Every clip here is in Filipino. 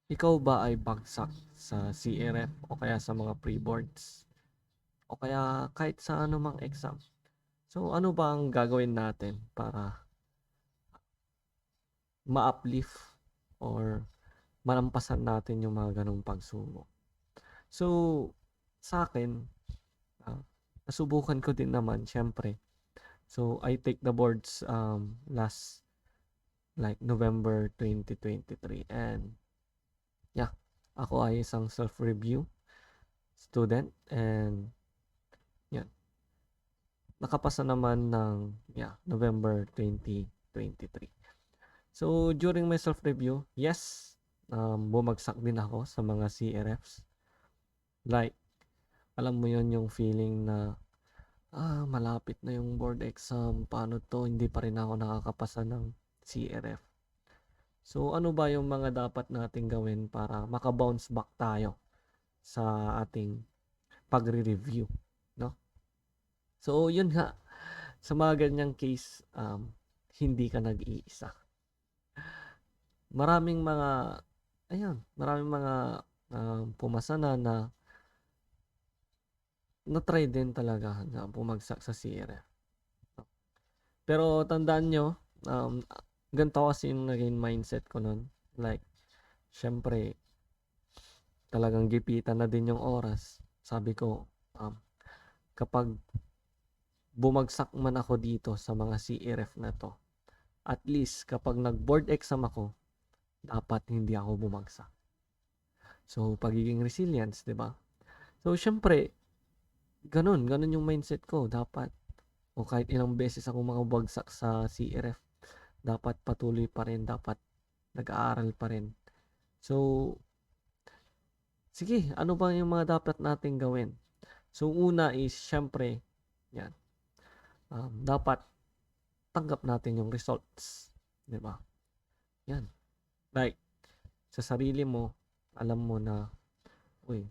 Ikaw ba ay bagsak sa CRF o kaya sa mga pre-boards o kaya kahit sa anumang exam? So, ano ba ang gagawin natin para ma-uplift or malampasan natin yung mga ganong pagsubok? So, sa akin, ah, nasubukan ko din naman siyempre. So, I take the boards last like November 2023 and yeah, ako ay isang self-review student and yan, nakapasa naman ng November 2023. So, during my self-review, yes, bumagsak din ako sa mga CRFs. Like, alam mo yon yung feeling na, malapit na yung board exam, paano to, hindi pa rin ako nakakapasa ng CRF. So, ano ba yung mga dapat nating gawin para maka-bounce back tayo sa ating pagre-review, no? So, yun nga, sa mga ganyang case, hindi ka nag-iisa. Maraming mga maraming mga, pumasa na na-try din talaga na bumagsak sa CRF. Pero tandaan niyo, ganito kasi yung naging mindset ko nun. Like, siyempre, talagang gipitan na din yung oras. Sabi ko, kapag bumagsak man ako dito sa mga CRF na 'to, at least kapag nag-board exam ako, dapat hindi ako bumagsak. So, pagiging resilience, 'di ba? So, siyempre, gano'n yung mindset ko. Dapat o kahit ilang beses ako makabagsak sa CRF, dapat patuloy pa rin, dapat nag-aaral pa rin. So, sige, ano ba yung mga dapat nating gawin? So, una is siyempre, yan, dapat tanggap natin yung results, 'di ba? Yan. Like, sa sarili mo, alam mo na, uy,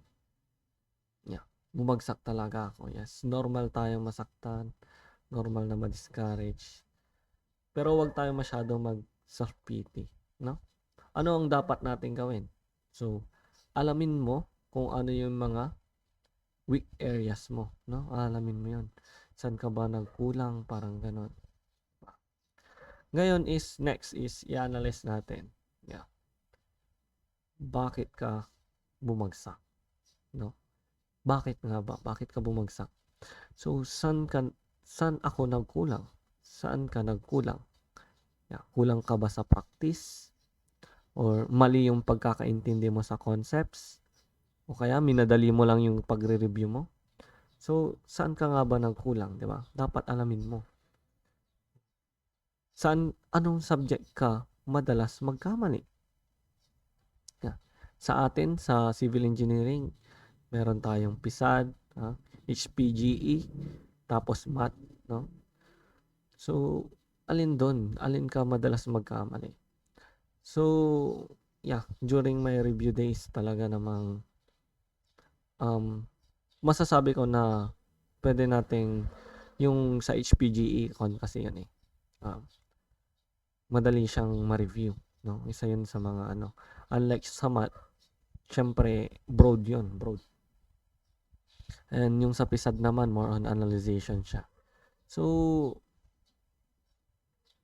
bumagsak talaga ako. Yes, normal tayong masaktan, normal na ma-discourage. Pero wag tayo masyadong mag self-pity, no? Ano ang dapat nating gawin? So, alamin mo kung ano yung mga weak areas mo, no? Alamin mo 'yon. Saan ka ba nagkulang, parang gano'n. Ngayon is next is i-analyze natin. Yeah. Bakit ka bumagsak, no? Bakit nga ba? Bakit ka bumagsak? So, saan ako nagkulang? Saan ka nagkulang? Kulang ka ba sa practice? Or mali yung pagkakaintindi mo sa concepts? O kaya minadali mo lang yung pagre-review mo? So, saan ka nga ba nagkulang, 'di ba? Dapat alamin mo. Anong subject ka madalas magkamali? Sa atin, sa civil engineering, meron tayong PSAD, HPGE, tapos math, no? So, alin ka madalas magkamali? So, during my review days talaga namang, masasabi ko na pwede nating yung sa HPGE kasi yun, madali siyang ma-review, no? Isa yun sa mga unlike sa math, siyempre broad yun, broad. And yung sa PSAD naman, more on analyzation siya. So,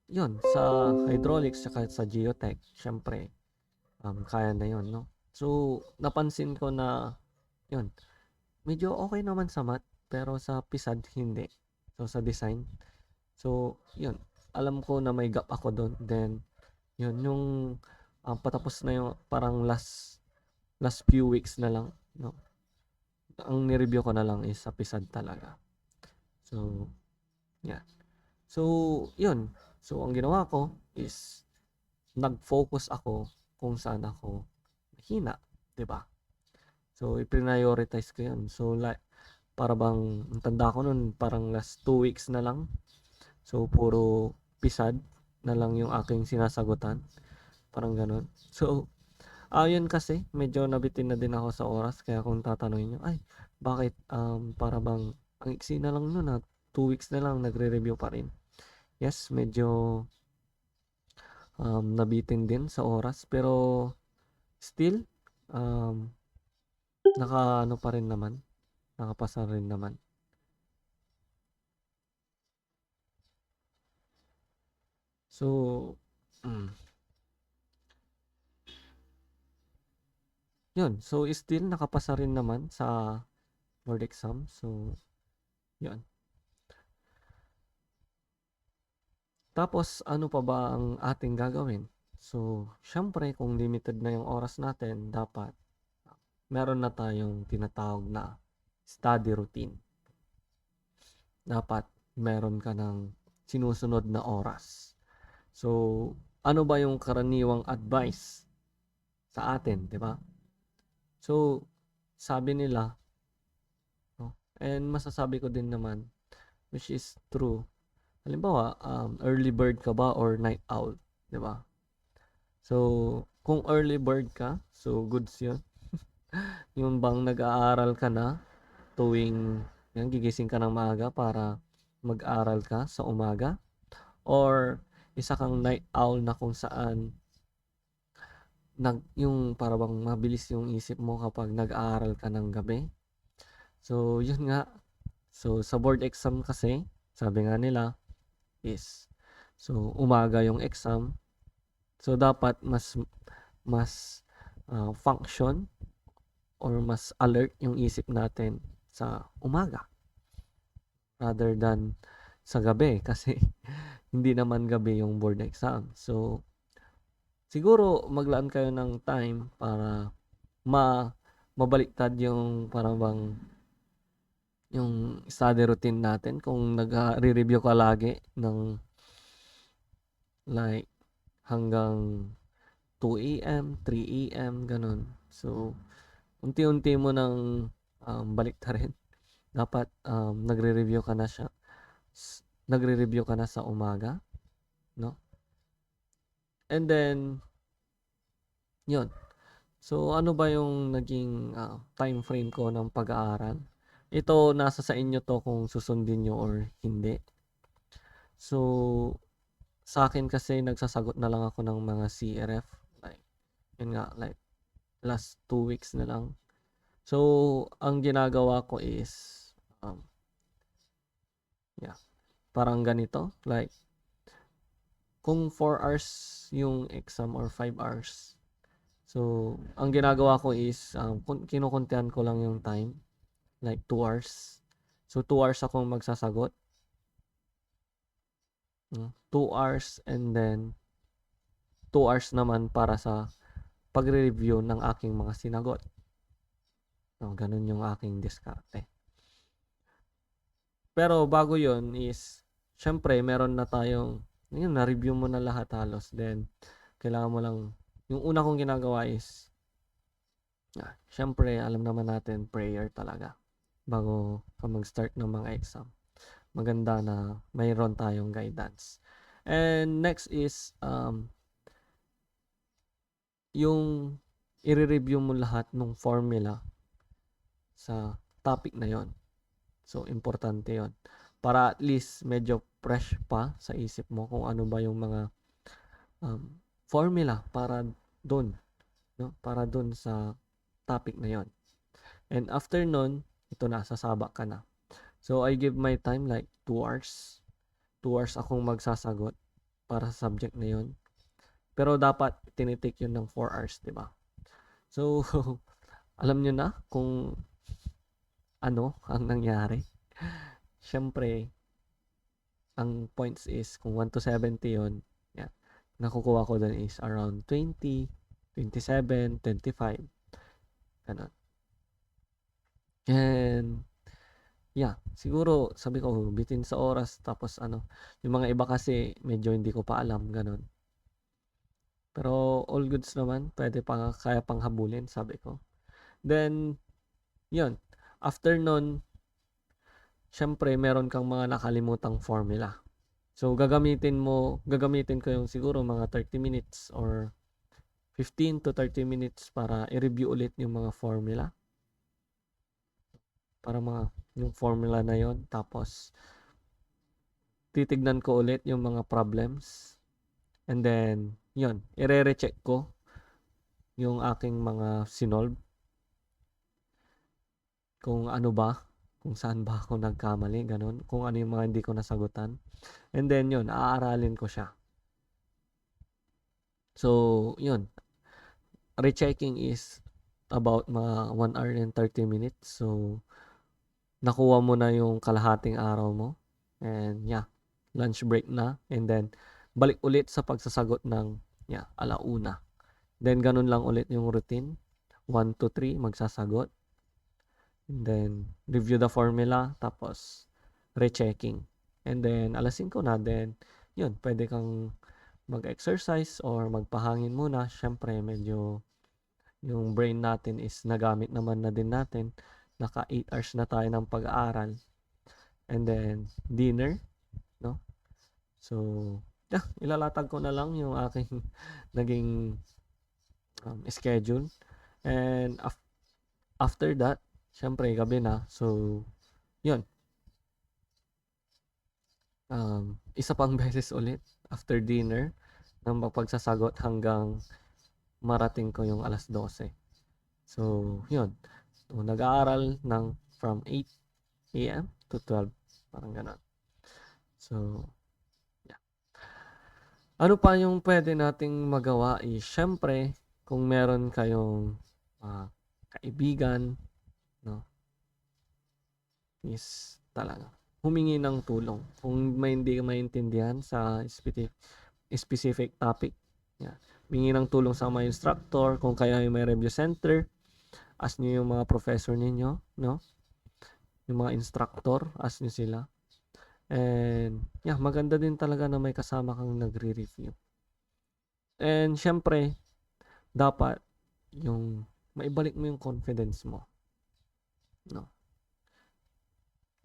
yun, sa hydraulics saka sa geotech, syempre, kaya na yun, no? So, napansin ko na, yun, medyo okay naman sa math, pero sa PSAD, hindi. So, sa design, so, yun, alam ko na may gap ako doon. Then, yun, yung patapos na yung parang last few weeks na lang, no? Ang ni-review ko na lang is sa PSAD talaga. So, yeah. So, yun. So, ang ginawa ko is nag-focus ako kung saan ako mahina, 'di ba? So, i-prioritize ko 'yun. So, like para bang ang tanda ko noon parang last 2 weeks na lang. So, puro PSAD na lang yung aking sinasagutan, parang gano'n. So, yun kasi medyo nabitin na din ako sa oras kaya kung tatanungin niyo, "Ay, bakit, para bang ang iksi na lang no'n, 2 weeks na lang nagre-review pa rin?" Yes, medyo nabitin din sa oras pero still, um, naka-ano pa rin naman, nakapasa rin naman. So, yun. So, still nakapasa rin naman sa board exam. So, yun. Tapos, ano pa ba ang ating gagawin? So, syempre, kung limited na yung oras natin, dapat meron na tayong tinatawag na study routine. Dapat meron ka ng sinusunod na oras. So, ano ba yung karaniwang advice sa atin, di ba? So, sabi nila, no? And masasabi ko din naman, which is true. Halimbawa, early bird ka ba or night owl, di ba? So, kung early bird ka, so goods yun. Yung bang nag-aaral ka na tuwing yan, gigising ka ng maaga para mag-aral ka sa umaga, or isa kang night owl na kung saan yung para bang mabilis yung isip mo kapag nag-aaral ka ng gabi. So, yun nga. So, sa board exam kasi, sabi nga nila is, so, umaga yung exam. So, dapat mas function or mas alert yung isip natin sa umaga rather than sa gabi kasi hindi naman gabi yung board exam. So, siguro maglaan kayo ng time para mabaliktad yung parang bang yung study routine natin kung nagre-review ka lagi ng like hanggang 2 AM, 3 AM, ganun. So, unti-unti mo nang baliktarin. Dapat nagre-review ka na sa umaga, no? And then, yun. So, ano ba yung naging time frame ko ng pag-aaral? Ito, nasa sa inyo to kung susundin nyo or hindi. So, sa akin kasi nagsasagot na lang ako ng mga CRF. Like, yun nga, like, last 2 weeks na lang. So, ang ginagawa ko is, parang ganito. Like, kung 4 hours yung exam or 5 hours. So, ang ginagawa ko is, kinukuntihan ko lang yung time. Like 2 hours. So, 2 hours akong magsasagot. 2 hours and then 2 hours naman para sa pagre-review ng aking mga sinagot. No, ganun yung aking diskarte. Pero bago yon is, syempre, meron na tayong, yun, na-review mo na lahat halos. Then, kailangan mo lang, yung una kong ginagawa is, syempre, alam naman natin, prayer talaga. Bago ka mag-start ng mga exam. Maganda na mayroon tayong guidance. And next is, yung i-review mo lahat ng formula sa topic na yon. So, importante yon. Para at least medyo fresh pa sa isip mo kung ano ba yung mga formula para doon, no? Para doon sa topic na yon. And after nun, ito na, sasabak ka na. So, I give my time like 2 hours. 2 hours akong magsasagot para sa subject na yon. Pero dapat tinitake yun ng 4 hours, di ba? So, alam nyo na kung ano ang nangyari. Siyempre, ang points is, kung 1 to 70 yun, nakukuha ko dun is around 20, 27, 25. Ganun. And, siguro, sabi ko, bitin sa oras, tapos yung mga iba kasi, medyo hindi ko pa alam, ganun. Pero, all goods naman, kaya pang habulin, sabi ko. Then, yun, after nun, syempre, meron kang mga nakalimutang formula. So, gagamitin ko yung siguro mga 30 minutes or 15 to 30 minutes para i-review ulit yung mga formula. Para yung formula na yon. Tapos, titignan ko ulit yung mga problems. And then, yun, i-re-recheck ko yung aking mga sinolve, kung ano ba, kung saan ba ako nagkamali, gano'n. Kung ano yung mga hindi ko nasagutan. And then yun, aaralin ko siya. So, yun, rechecking is about mga 1 hour and 30 minutes. So, nakuha mo na yung kalahating araw mo. And yeah, lunch break na. And then, balik ulit sa pagsasagot ng alauna. Then, ganun lang ulit yung routine. 1 to 3, magsasagot. And then, review the formula. Tapos, rechecking. And then, alas 5 na. Then, yun, pwede kang mag-exercise or magpahangin muna. Siyempre, medyo yung brain natin is nagamit naman na din natin. Naka 8 hours na tayo ng pag-aaral. And then, dinner, no? So, yeah, ilalatag ko na lang yung aking naging schedule. And after that, syempre, gabi na. So, yun. Isa pang beses ulit after dinner ng pagsasagot hanggang marating ko yung alas 12. So, yun. So, nag-aaral ng from 8 a.m. to 12. Parang ganon. So, yeah. Ano pa yung pwede nating magawa is, syempre, kung meron kayong kaibigan, no, is talaga humingi ng tulong. Kung may hindi ka maintindihan sa specific topic, yeah, humingi ng tulong sa mga instructor. Kung kayo ay may review center, ask nyo yung mga professor ninyo, no? Yung mga instructor, ask nyo sila. And yeah, maganda din talaga na may kasama kang nagre-review. And syempre, dapat yung maibalik mo yung confidence mo, no?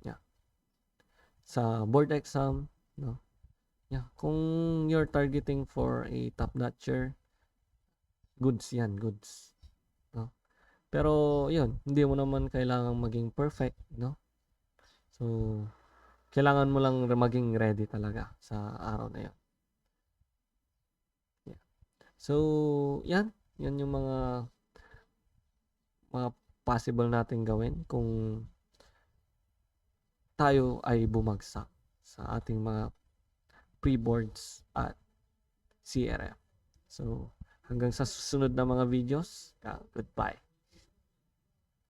Yeah. Sa board exam, no? Yeah, kung you're targeting for a top-notcher, goods yan, goods, no? Pero yun, hindi mo naman kailangang maging perfect, no? So, kailangan mo lang maging ready talaga sa araw na yun. Yeah. So, yan yung mga possible natin gawin kung tayo ay bumagsak sa ating mga pre-boards at CRF. So, hanggang sa susunod na mga videos, goodbye.